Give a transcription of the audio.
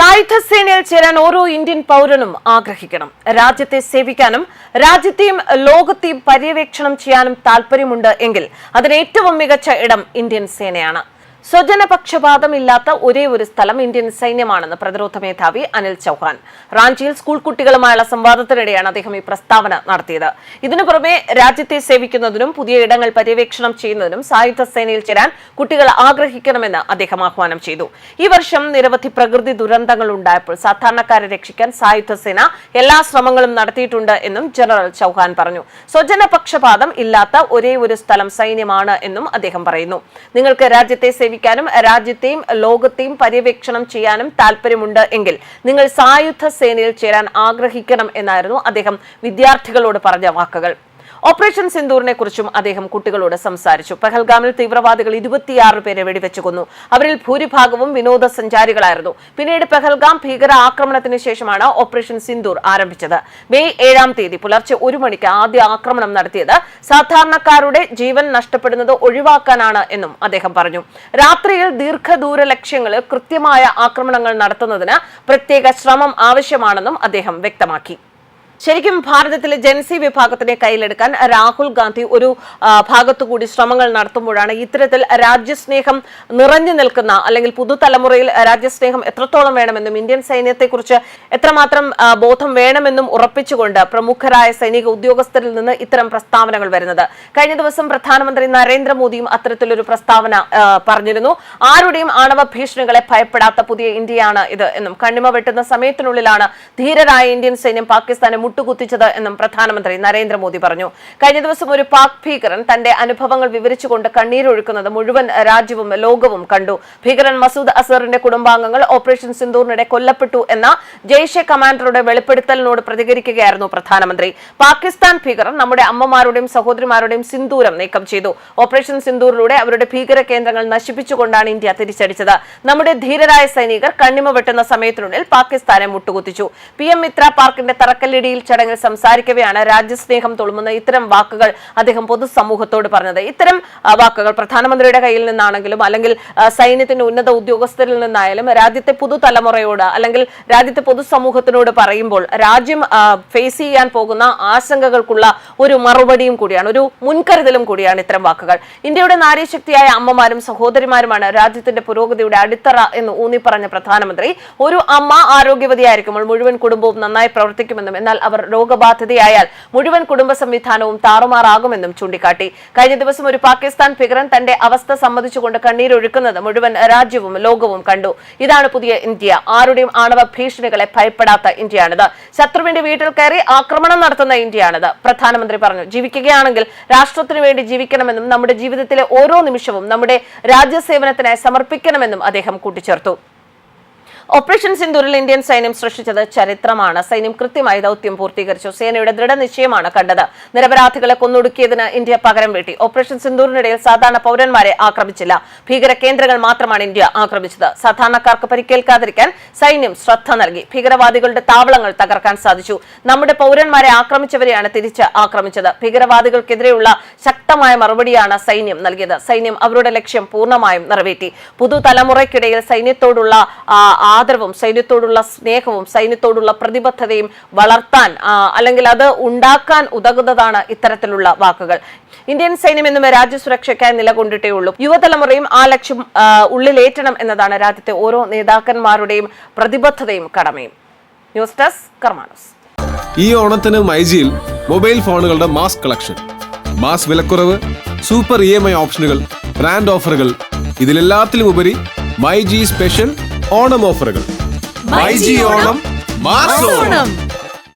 സായുധ സേനയിൽ ചേരാൻ ഓരോ ഇന്ത്യൻ പൗരനും ആഗ്രഹിക്കണം. രാജ്യത്തെ സേവിക്കാനും രാജ്യത്തെയും ലോകത്തെയും പര്യവേക്ഷണം ചെയ്യാനും താൽപര്യമുണ്ട് എങ്കിൽ അതിന് ഏറ്റവും മികച്ച ഇടം ഇന്ത്യൻ സേനയാണ്. സ്വജനപക്ഷപാതമില്ലാത്ത ഒരേ ഒരു സ്ഥലം ഇന്ത്യൻ സൈന്യമാണെന്ന് പ്രതിരോധ മേധാവി അനിൽ ചൌഹാൻ റാഞ്ചിയിൽ സ്കൂൾ കുട്ടികളുമായുള്ള സംവാദത്തിനിടെയാണ് അദ്ദേഹം ഈ പ്രസ്താവന നടത്തിയത്. ഇതിനു പുറമെ രാജ്യത്തെ സേവിക്കുന്നതിനും പുതിയ ഇടങ്ങൾ പര്യവേക്ഷണം ചെയ്യുന്നതിനും സായുധ സേനയിൽ ചേരാൻ കുട്ടികൾ ആഗ്രഹിക്കണമെന്ന് അദ്ദേഹം ആഹ്വാനം ചെയ്തു. ഈ വർഷം നിരവധി പ്രകൃതി ദുരന്തങ്ങൾ ഉണ്ടായപ്പോൾ സാധാരണക്കാരെ രക്ഷിക്കാൻ സായുധ സേന എല്ലാ ശ്രമങ്ങളും നടത്തിയിട്ടുണ്ട് എന്നും ജനറൽ ചൌഹാൻ പറഞ്ഞു. സ്വജനപക്ഷപാതം ഇല്ലാത്ത ഒരേ ഒരു സ്ഥലം സൈന്യമാണ് എന്നും അദ്ദേഹം പറയുന്നു. നിങ്ങൾക്ക് രാജ്യത്തെ സേവിക്കാനും രാജ്യത്തെയും ലോകത്തെയും പര്യവേക്ഷണം ചെയ്യാനും താൽപര്യമുണ്ട് എങ്കിൽ നിങ്ങൾ സായുധ സേനയിൽ ചേരാൻ ആഗ്രഹിക്കണം എന്നായിരുന്നു അദ്ദേഹം വിദ്യാർത്ഥികളോട് പറഞ്ഞ വാക്കുകൾ. ഓപ്പറേഷൻ സിന്ദൂറിനെ കുറിച്ചും അദ്ദേഹം കുട്ടികളോട് സംസാരിച്ചു. പെഹൽഗാമിൽ തീവ്രവാദികൾ 26 പേരെ വെടിവെച്ചു കൊന്നു. അവരിൽ ഭൂരിഭാഗവും വിനോദസഞ്ചാരികളായിരുന്നു. പിന്നീട് പെഹൽഗാം ഭീകര ആക്രമണത്തിന് ശേഷമാണ് ഓപ്പറേഷൻ സിന്ദൂർ ആരംഭിച്ചത്. മെയ് 7-ാം തീയതി പുലർച്ചെ 1 മണിക്ക് ആദ്യ ആക്രമണം നടത്തിയത് സാധാരണക്കാരുടെ ജീവൻ നഷ്ടപ്പെടുന്നത് ഒഴിവാക്കാനാണ് എന്നും അദ്ദേഹം പറഞ്ഞു. രാത്രിയിൽ ദീർഘദൂര ലക്ഷ്യങ്ങളിൽ കൃത്യമായ ആക്രമണങ്ങൾ നടത്തുന്നതിന് പ്രത്യേക ശ്രമം ആവശ്യമാണെന്നും അദ്ദേഹം വ്യക്തമാക്കി. ശരിക്കും ഭാരതത്തിലെ ജൻസി വിഭാഗത്തിനെ കയ്യിലെടുക്കാൻ രാഹുൽ ഗാന്ധി ഒരു ഭാഗത്തുകൂടി ശ്രമങ്ങൾ നടത്തുമ്പോഴാണ് ഇത്തരത്തിൽ രാജ്യസ്നേഹം നിറഞ്ഞു നിൽക്കുന്ന അല്ലെങ്കിൽ പുതുതലമുറയിൽ രാജ്യസ്നേഹം എത്രത്തോളം വേണമെന്നും ഇന്ത്യൻ സൈന്യത്തെക്കുറിച്ച് എത്രമാത്രം ബോധം വേണമെന്നും ഉറപ്പിച്ചുകൊണ്ട് പ്രമുഖരായ സൈനിക ഉദ്യോഗസ്ഥരിൽ നിന്ന് ഇത്തരം പ്രസ്താവനകൾ വരുന്നത്. കഴിഞ്ഞ ദിവസം പ്രധാനമന്ത്രി നരേന്ദ്രമോദിയും അത്തരത്തിലൊരു പ്രസ്താവന പറഞ്ഞിരുന്നു. ആരുടെയും ആണവ ഭീഷണികളെ ഭയപ്പെടാത്ത പുതിയ ഇന്ത്യയാണ് ഇത് എന്നും കണ്ണിമ വെട്ടുന്ന സമയത്തിനുള്ളിലാണ് ധീരരായ ഇന്ത്യൻ സൈന്യം പാകിസ്ഥാനെ മുട്ടുകുത്തിച്ചത് എന്നും പ്രധാനമന്ത്രി നരേന്ദ്രമോദി പറഞ്ഞു. കഴിഞ്ഞ ദിവസം ഒരു പാക് ഭീകരൻ തന്റെ അനുഭവങ്ങൾ വിവരിച്ചുകൊണ്ട് കണ്ണീരൊഴുക്കുന്നത് മുഴുവൻ രാജ്യവും ലോകവും കണ്ടു. ഭീകരൻ മസൂദ് അസറിന്റെ കുടുംബാംഗങ്ങൾ ഓപ്പറേഷൻ സിന്ദൂറിനിടെ കൊല്ലപ്പെട്ടു എന്ന ജയ്ഷെ കമാൻഡറുടെ വെളിപ്പെടുത്തലിനോട് പ്രതികരിക്കുകയായിരുന്നു പ്രധാനമന്ത്രി. പാകിസ്ഥാൻ ഭീകരർ നമ്മുടെ അമ്മമാരുടെയും സഹോദരിമാരുടെയും സിന്ദൂരം നീക്കം ചെയ്തു. ഓപ്പറേഷൻ സിന്ദൂറിലൂടെ അവരുടെ ഭീകര കേന്ദ്രങ്ങൾ നശിപ്പിച്ചുകൊണ്ടാണ് ഇന്ത്യ തിരിച്ചടിച്ചത്. നമ്മുടെ ധീരരായ സൈനികർ കണ്ണിമ വെട്ടുന്ന സമയത്തിനുള്ളിൽ പാകിസ്ഥാനെ മുട്ടുകുത്തിച്ചു. PM മിത്ര പാർക്കിന്റെ തറക്കല്ലിടിയിൽ ചടങ്ങിൽ സംസാരിക്കവെയാണ് രാജ്യസ്നേഹം തുളുമ്പുന്ന ഇത്തരം വാക്കുകൾ അദ്ദേഹം പൊതുസമൂഹത്തോട് പറഞ്ഞത്. ഇത്തരം വാക്കുകൾ പ്രധാനമന്ത്രിയുടെ കയ്യിൽ നിന്നാണെങ്കിലും അല്ലെങ്കിൽ സൈന്യത്തിന്റെ ഉന്നത ഉദ്യോഗസ്ഥരിൽ നിന്നായാലും രാജ്യത്തെ പുതുതലമുറയോട് അല്ലെങ്കിൽ രാജ്യത്തെ പൊതുസമൂഹത്തിനോട് പറയുമ്പോൾ രാജ്യം ഫേസ് ചെയ്യാൻ പോകുന്ന ആശങ്കകൾക്കുള്ള ഒരു മറുപടിയും കൂടിയാണ്, ഒരു മുൻകരുതലും കൂടിയാണ് ഇത്തരം വാക്കുകൾ. ഇന്ത്യയുടെ നാരീശക്തിയായ അമ്മമാരും സഹോദരിമാരുമാണ് രാജ്യത്തിന്റെ പുരോഗതിയുടെ അടിത്തറ എന്ന് ഊന്നിപ്പറഞ്ഞ പ്രധാനമന്ത്രി ഒരു അമ്മ ആരോഗ്യവതിയായിരിക്കുമ്പോൾ മുഴുവൻ കുടുംബവും നന്നായി പ്രവർത്തിക്കുമെന്നും എന്നാൽ അവർ രോഗബാധിതയായാൽ മുഴുവൻ കുടുംബ സംവിധാനവും താറുമാറാകുമെന്നും ചൂണ്ടിക്കാട്ടി. കഴിഞ്ഞ ദിവസം ഒരു പാകിസ്ഥാൻ ഭീകരൻ തന്റെ അവസ്ഥ സമ്മതിച്ചുകൊണ്ട് കണ്ണീരൊഴുക്കുന്നത് മുഴുവൻ രാജ്യവും ലോകവും കണ്ടു. ഇതാണ് പുതിയ ഇന്ത്യ. ആരുടെയും ആണവ ഭീഷണികളെ ഭയപ്പെടാത്ത ഇന്ത്യയാണിത്. ശത്രുവിന്റെ വീട്ടിൽ കയറി ആക്രമണം നടത്തുന്ന ഇന്ത്യയാണിത്. പ്രധാനമന്ത്രി പറഞ്ഞു. ജീവിക്കുകയാണെങ്കിൽ രാഷ്ട്രത്തിനു വേണ്ടി ജീവിക്കണമെന്നും നമ്മുടെ ജീവിതത്തിലെ ഓരോ നിമിഷവും നമ്മുടെ രാജ്യസേവനത്തിനായി സമർപ്പിക്കണമെന്നും അദ്ദേഹം കൂട്ടിച്ചേർത്തു. ഓപ്പറേഷൻ സിന്ദൂറിൽ ഇന്ത്യൻ സൈന്യം സൃഷ്ടിച്ചത് ചരിത്രമാണ്. സൈന്യം കൃത്യമായി ദൌത്യം പൂർത്തീകരിച്ചു. സേനയുടെ ദൃഢനിശ്ചയമാണ് കണ്ടത്. നിരപരാധികളെ കൊന്നൊടുക്കിയതിന് ഇന്ത്യ പകരം വീട്ടി. ഓപ്പറേഷൻ സിന്ദൂറിനിടയിൽ സാധാരണ പൗരന്മാരെ ആക്രമിച്ചില്ല. ഭീകര കേന്ദ്രങ്ങൾ മാത്രമാണ് ഇന്ത്യ ആക്രമിച്ചത്. സാധാരണക്കാർക്ക് പരിക്കേൽക്കാതിരിക്കാൻ സൈന്യം ശ്രദ്ധ നൽകി. ഭീകരവാദികളുടെ താവളങ്ങൾ തകർക്കാൻ സാധിച്ചു. നമ്മുടെ പൗരന്മാരെ ആക്രമിച്ചവരെയാണ് തിരിച്ച് ആക്രമിച്ചത്. ഭീകരവാദികൾക്കെതിരെയുള്ള ശക്തമായ മറുപടിയാണ് സൈന്യം നൽകിയത്. സൈന്യം അവരുടെ ലക്ഷ്യം പൂർണ്ണമായും നിറവേറ്റി. പുതുതലമുറയ്ക്കിടയിൽ സൈന്യത്തോടുള്ള ആദരവും സൈന്യത്തോടുള്ള സ്നേഹവും സൈന്യത്തോടുള്ള പ്രതിബദ്ധതയും വളർത്താൻ അല്ലെങ്കിൽ അത് ഉണ്ടാക്കാൻ ഉതകുന്നതാണ് ഇത്തരത്തിലുള്ള വാക്കുകൾ. ഇന്ത്യൻ സൈന്യം എന്നും രാജ്യസുരക്ഷയ്ക്കായി നിലകൊണ്ടിട്ടേ ഉള്ളൂ. യുവതലമുറയും ആ ലക്ഷ്യം ഉള്ളിലേറ്റണം എന്നതാണ് രാജ്യത്തെ ഓരോ നേതാക്കന്മാരുടെയും പ്രതിബദ്ധതയും കടമയും. News desk കർമാനോസ്. ഈ ഓണത്തിന് മൈജിയിൽ മൊബൈൽ ഫോണുകളുടെ മാസ് കളക്ഷൻ, മാസ് വിലക്കുറവ്, സൂപ്പർ EMI ഓപ്ഷനുകൾ, ബ്രാൻഡ് ഓഫറുകൾ, ഇതിലെല്ലാത്തിലും ഉപരി മൈജി സ്പെഷ്യൽ ഓണം ഓഫറുകൾ. മൈജി ഓണം മാസ് ഓണം.